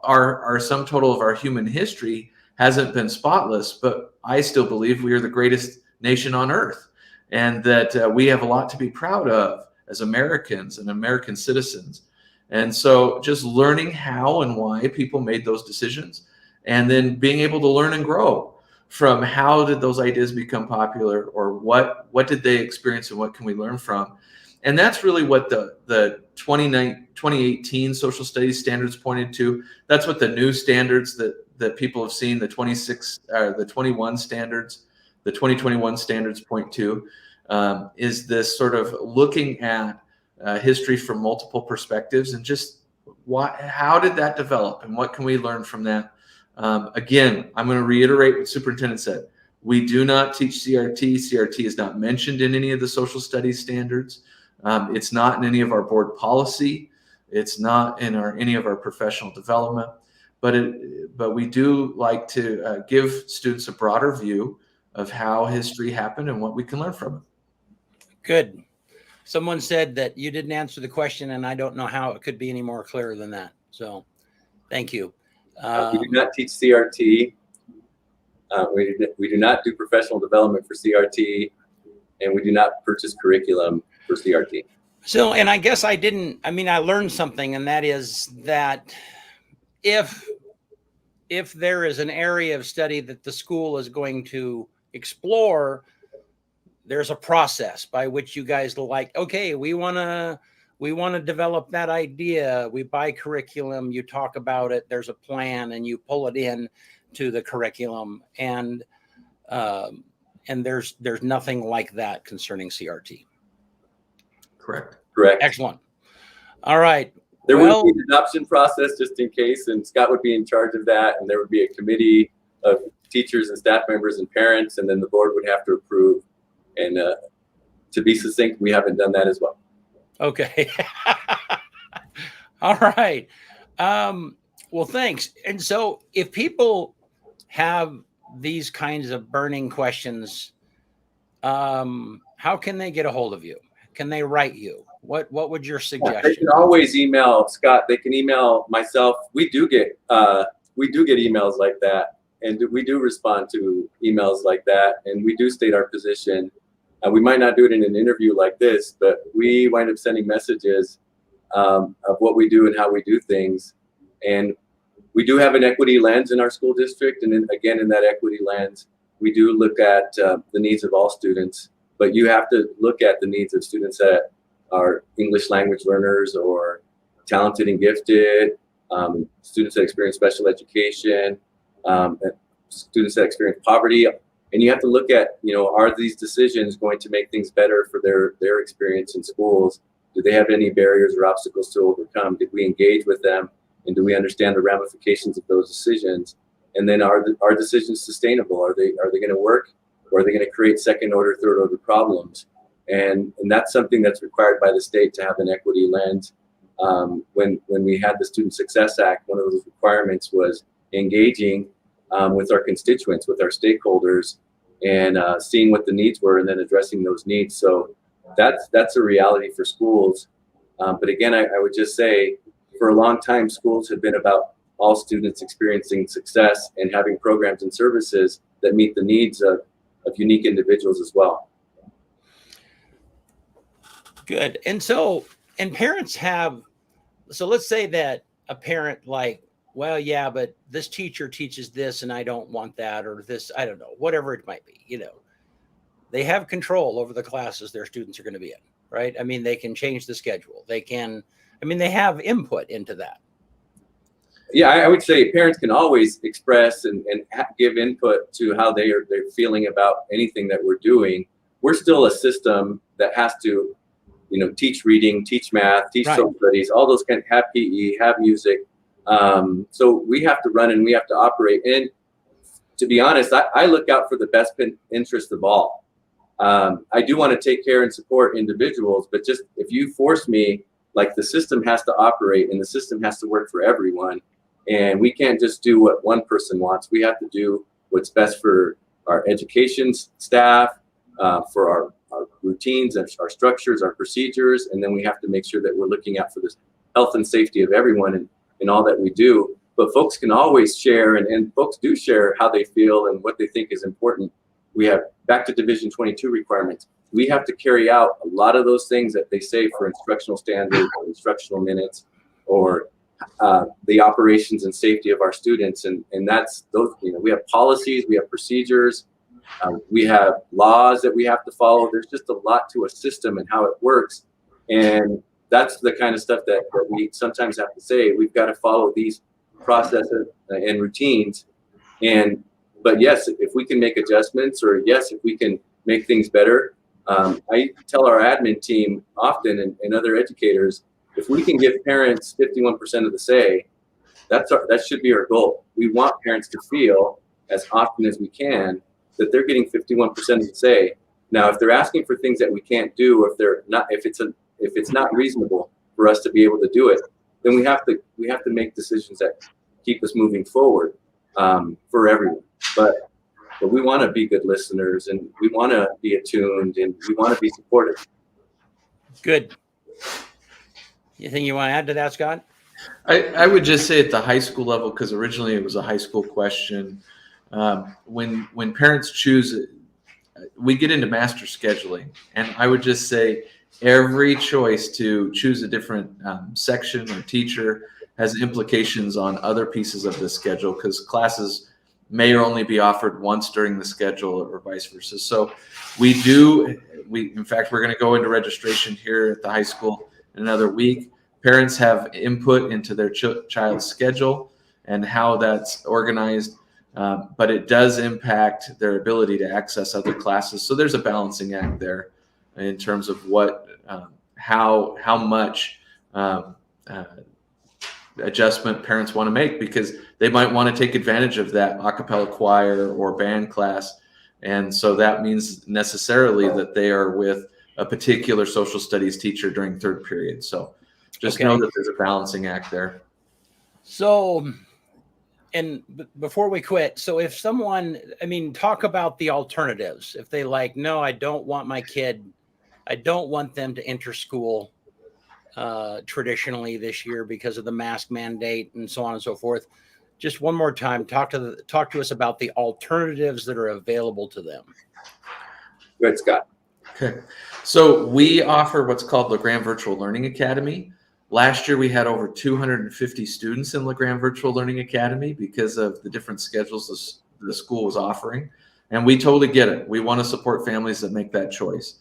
our sum total of our human history hasn't been spotless, but I still believe we are the greatest nation on earth, and that we have a lot to be proud of as Americans and American citizens. And so just learning how and why people made those decisions, and then being able to learn and grow from how did those ideas become popular, or what did they experience and what can we learn from. And that's really what the 2018 social studies standards pointed to. That's what the new standards that people have seen, the 21 standards, the 2021 standards point to, is this sort of looking at history from multiple perspectives and just how did that develop and what can we learn from that. Again, I'm going to reiterate what Superintendent said. We do not teach CRT. CRT is not mentioned in any of the social studies standards. It's not in any of our board policy. It's not in any of our professional development. But we do like to give students a broader view of how history happened and what we can learn from it. Good. Someone said that you didn't answer the question, and I don't know how it could be any more clear than that. So thank you. We do not teach CRT. We do not do professional development for CRT, and we do not purchase curriculum for CRT. So, and I guess I learned something, and that is that if there is an area of study that the school is going to explore, there's a process by which you guys okay, we want to develop that idea. We buy curriculum, you talk about it, there's a plan, and you pull it in to the curriculum. And there's nothing like that concerning CRT. Correct. Excellent. All right. There would be an adoption process just in case, and Scott would be in charge of that, and there would be a committee of teachers and staff members and parents, and then the board would have to approve. And to be succinct, we haven't done that as well. Okay. All right. Well, thanks. And so if people have these kinds of burning questions, how can they get a hold of you? Can they write you? What would your suggestion? They can always email Scott. They can email myself. We do get emails like that, and we do respond to emails like that, and we do state our position. We might not do it in an interview like this, but we wind up sending messages of what we do and how we do things. And we do have an equity lens in our school district, and again, in that equity lens, we do look at the needs of all students. But you have to look at the needs of students that are English language learners or talented and gifted, students that experience special education, students that experience poverty. And you have to look at, are these decisions going to make things better for their experience in schools? Do they have any barriers or obstacles to overcome? Did we engage with them And do we understand the ramifications of those decisions? And then are decisions sustainable? Are they going to work, or are they going to create second order, third order problems? And that's something that's required by the state to have an equity lens. When we had the Student Success Act, one of those requirements was engaging with our constituents, with our stakeholders, and seeing what the needs were and then addressing those needs. So that's a reality for schools. But again, I would just say, for a long time, schools have been about all students experiencing success and having programs and services that meet the needs of unique individuals as well. Good. And parents have, so let's say that a parent like, well, yeah, but this teacher teaches this and I don't want that, or this, I don't know, whatever it might be, they have control over the classes their students are going to be in, right? I mean, they can change the schedule. They have input into that. Yeah, I would say parents can always express and give input to how they're feeling about anything that we're doing. We're still a system that has to, teach reading, teach math, teach social studies, all those kind of, have PE, have music. So we have to run and we have to operate. And to be honest, I look out for the best interest of all. I do want to take care and support individuals, but just if you force me, like, the system has to operate and the system has to work for everyone. And we can't just do what one person wants. We have to do what's best for our education staff, for our routines, our structures, our procedures. And then we have to make sure that we're looking out for the health and safety of everyone in all that we do. But folks can always share, and folks do share how they feel and what they think is important. We have, back to Division 22 requirements, we have to carry out a lot of those things that they say for instructional standards or instructional minutes, or the operations and safety of our students. And that's those, we have policies, we have procedures, we have laws that we have to follow. There's just a lot to a system and how it works. And that's the kind of stuff that we sometimes have to say. We've got to follow these processes and routines. But yes, if we can make adjustments, or yes, if we can make things better, I tell our admin team often, and other educators, if we can give parents 51% of the say, that should be our goal. We want parents to feel, as often as we can, that they're getting 51% of the say. Now, if they're asking for things that we can't do, or if it's not reasonable for us to be able to do it, then we have to make decisions that keep us moving forward, for everyone. But we want to be good listeners, and we want to be attuned, and we want to be supportive. Good. Anything you want to add to that, Scott? I would just say at the high school level, because originally it was a high school question, when parents choose, we get into master scheduling, and I would just say every choice to choose a different section or teacher has implications on other pieces of the schedule, because classes may only be offered once during the schedule, or vice versa. So in fact, we're going to go into registration here at the high school in another week. Parents have input into their child's schedule and how that's organized, but it does impact their ability to access other classes. So there's a balancing act there in terms of how much adjustment parents want to make, because they might want to take advantage of that a cappella choir or band class. And so that means necessarily that they are with a particular social studies teacher during third period. So just know that there's a balancing act there. So, and before we quit, so if someone, talk about the alternatives. If they no, I don't want my kid, I don't want them to enter school traditionally this year because of the mask mandate and so on and so forth. Just one more time, talk to us about the alternatives that are available to them. Good, Scott. Okay. So we offer what's called LeGrand Virtual Learning Academy. Last year, we had over 250 students in LeGrand Virtual Learning Academy because of the different schedules the school was offering. And we totally get it. We want to support families that make that choice.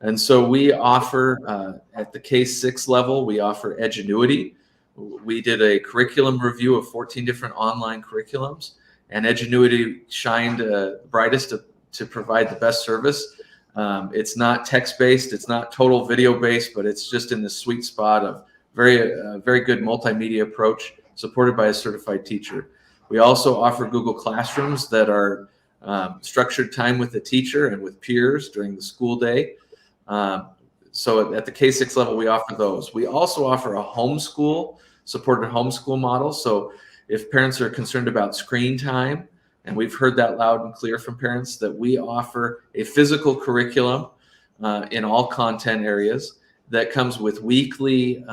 And so we offer, at the K-6 level, we offer Edgenuity. We did a curriculum review of 14 different online curriculums, and Edgenuity shined brightest to provide the best service. It's not text-based, it's not total video-based, but it's just in the sweet spot of very good multimedia approach supported by a certified teacher. We also offer Google Classrooms that are structured time with the teacher and with peers during the school day. So at the K-6 level, we offer those. We also offer a supported homeschool model. So if parents are concerned about screen time, and we've heard that loud and clear from parents, that we offer a physical curriculum in all content areas that comes with weekly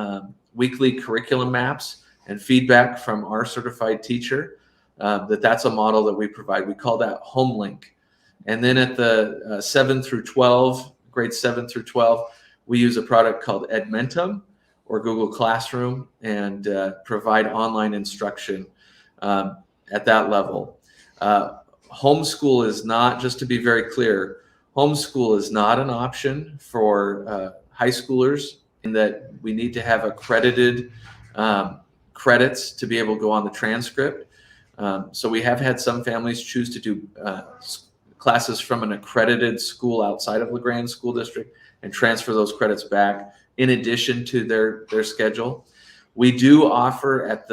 curriculum maps and feedback from our certified teacher. That's a model that we provide. We call that HomeLink. And then at the grades 7 through 12, we use a product called Edmentum or Google Classroom and provide online instruction at that level. Homeschool is not, just to be very clear, homeschool is not an option for high schoolers, in that we need to have accredited credits to be able to go on the transcript. So we have had some families choose to do classes from an accredited school outside of LaGrange School District and transfer those credits back in addition to their schedule. We do offer at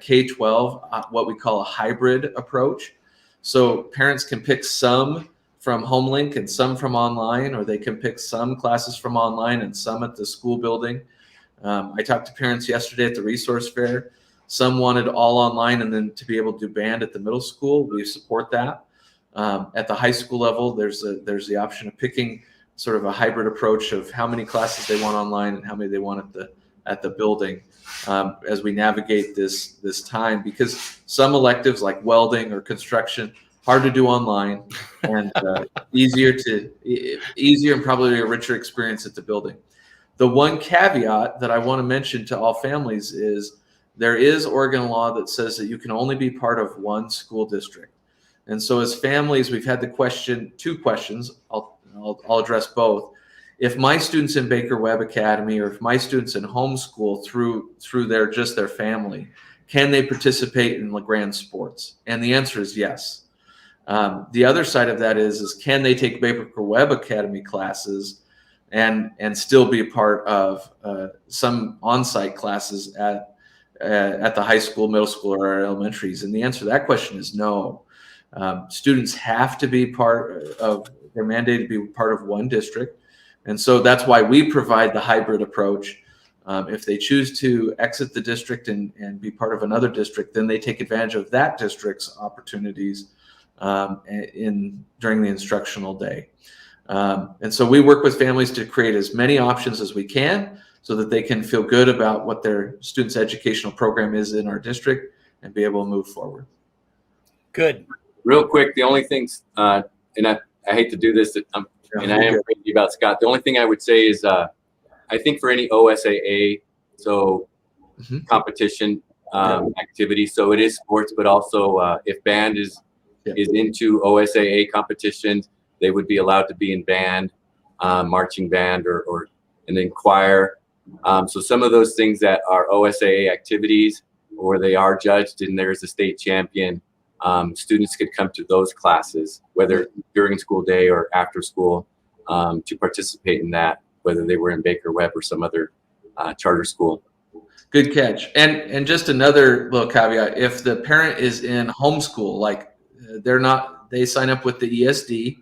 K-12 what we call a hybrid approach. So parents can pick some from HomeLink and some from online, or they can pick some classes from online and some at the school building. I talked to parents yesterday at the resource fair. Some wanted all online and then to be able to do band at the middle school. We support that. At the high school level, there's the option of picking sort of a hybrid approach of how many classes they want online and how many they want at the building as we navigate this time, because some electives like welding or construction, hard to do online, and easier and probably a richer experience at the building. The one caveat that I want to mention to all families is there is Oregon law that says that you can only be part of one school district. And so as families, we've had two questions. I'll address both. If my students in Baker Webb Academy, or if my students in homeschool through their family, can they participate in LaGrange sports? And the answer is yes. The other side of that is can they take Baker Webb Academy classes and still be a part of some on-site classes at the high school, middle school, or elementaries? And the answer to that question is no. Students have to be they're mandated to be part of one district. And so that's why we provide the hybrid approach. If they choose to exit the district and be part of another district, then they take advantage of that district's opportunities during the instructional day. And so we work with families to create as many options as we can so that they can feel good about what their students' educational program is in our district and be able to move forward. Good. Real quick, the only things, and I hate to do this, and I am crazy about Scott. The only thing I would say is I think for any OSAA, so competition activity, so it is sports, but also if band is into OSAA competitions, they would be allowed to be in band, marching band, or and then choir. So some of those things that are OSAA activities, or they are judged and there's a state champion, students could come to those classes, whether during school day or after school, to participate in that, whether they were in Baker Webb or some other charter school. Good catch. And just another little caveat: if the parent is in homeschool, like they sign up with the ESD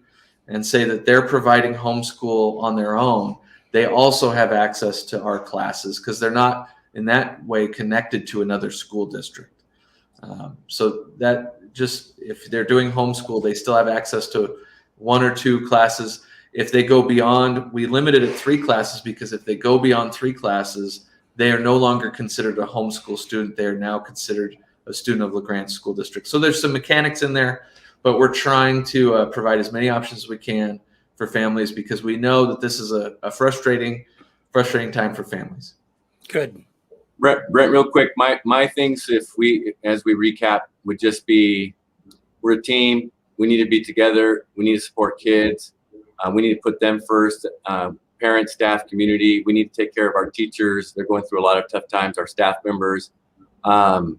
and say that they're providing homeschool on their own, they also have access to our classes because they're not in that way connected to another school district. So that if they're doing homeschool, they still have access to one or two classes. If they go beyond, we limit it at 3 classes, because if they go beyond 3 classes, they are no longer considered a homeschool student. They are now considered a student of LaGrange School District. So there's some mechanics in there, but we're trying to provide as many options as we can for families, because we know that this is a frustrating time for families. Good. Brent, real quick, my things, as we recap, would just be, we're a team. We need to be together. We need to support kids. We need to put them first. Parents, staff, community. We need to take care of our teachers. They're going through a lot of tough times. Our staff members. The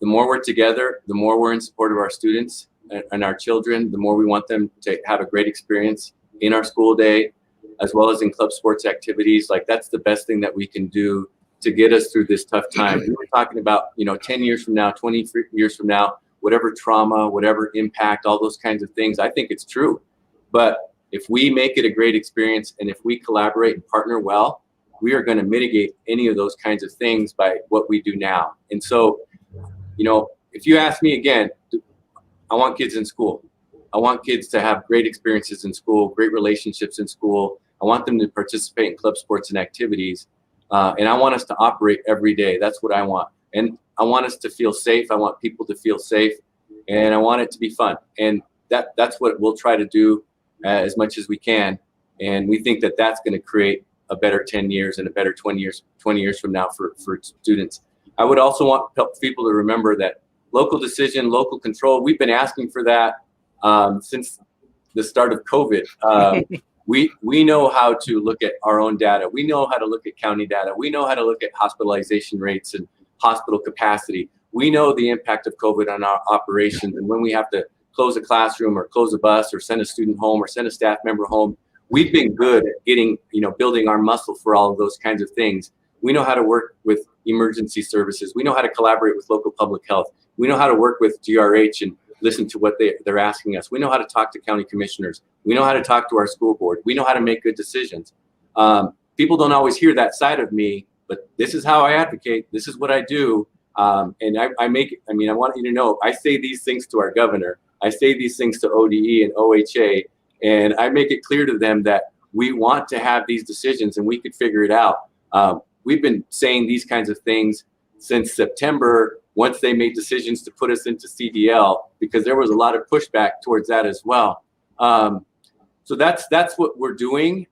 more we're together, the more we're in support of our students and our children, the more we want them to have a great experience in our school day, as well as in club sports activities. Like, that's the best thing that we can do to get us through this tough time. We were talking about, 10 years from now, 20 years from now, whatever trauma, whatever impact, all those kinds of things. I think it's true. But if we make it a great experience and if we collaborate and partner well, we are going to mitigate any of those kinds of things by what we do now. And so, if you ask me again, I want kids in school. I want kids to have great experiences in school, great relationships in school. I want them to participate in club sports and activities. And I want us to operate every day. That's what I want. And I want us to feel safe. I want people to feel safe. And I want it to be fun. And that's what we'll try to do as much as we can. And we think that that's going to create a better 10 years and a better 20 years from now for students. I would also want people to remember that local decision, local control, we've been asking for that since the start of COVID. We know how to look at our own data. We know how to look at county data. We know how to look at hospitalization rates and hospital capacity. We know the impact of COVID on our operations. And when we have to close a classroom or close a bus or send a student home or send a staff member home, we've been good at getting, building our muscle for all of those kinds of things. We know how to work with emergency services. We know how to collaborate with local public health. We know how to work with GRH and listen to what they're asking us. We know how to talk to county commissioners. We know how to talk to our school board. We know how to make good decisions. People don't always hear that side of me, but this is how I advocate. This is what I do. And I want you to know, I say these things to our governor. I say these things to ODE and OHA, and I make it clear to them that we want to have these decisions and we could figure it out. We've been saying these kinds of things since September, once they made decisions to put us into CDL, because there was a lot of pushback towards that as well. So that's what we're doing.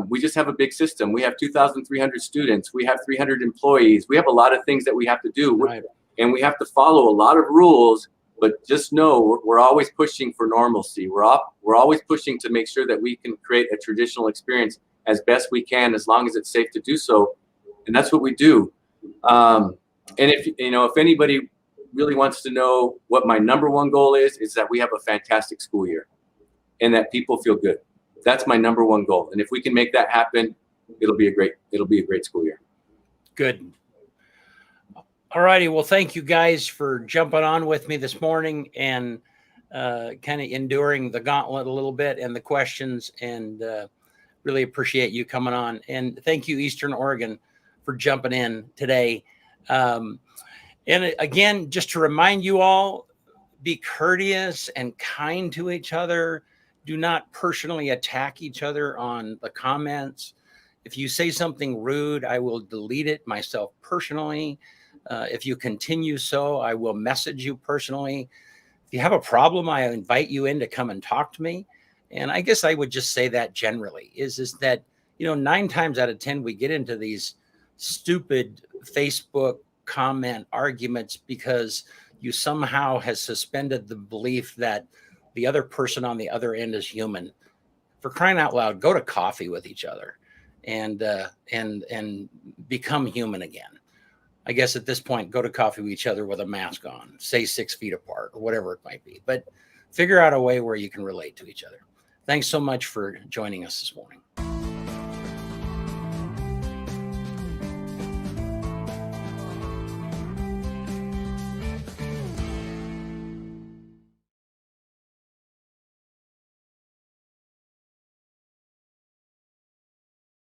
We just have a big system. We have 2,300 students. We have 300 employees. We have a lot of things that we have to do. Right. And we have to follow a lot of rules, but just know we're always pushing for normalcy. We're always pushing to make sure that we can create a traditional experience as best we can, as long as it's safe to do so. And that's what we do. And if anybody really wants to know what my number one goal is that we have a fantastic school year and that people feel good. That's my number one goal. And if we can make that happen, it'll be a great school year. Good. All righty. Well, thank you guys for jumping on with me this morning and kind of enduring the gauntlet a little bit and the questions, and really appreciate you coming on. And thank you, Eastern Oregon, for jumping in today. And again, just to remind you all, be courteous and kind to each other. Do not personally attack each other on the comments. If you say something rude, I will delete it myself personally. If you continue so, I will message you personally. If you have a problem, I invite you in to come and talk to me. And I guess I would just say that generally is that, 9 times out of 10, we get into these stupid Facebook comment arguments because you somehow has suspended the belief that the other person on the other end is human. For crying out loud, go to coffee with each other and become human again. I guess at this point, go to coffee with each other with a mask on, say 6 feet apart or whatever it might be, but figure out a way where you can relate to each other. Thanks so much for joining us this morning.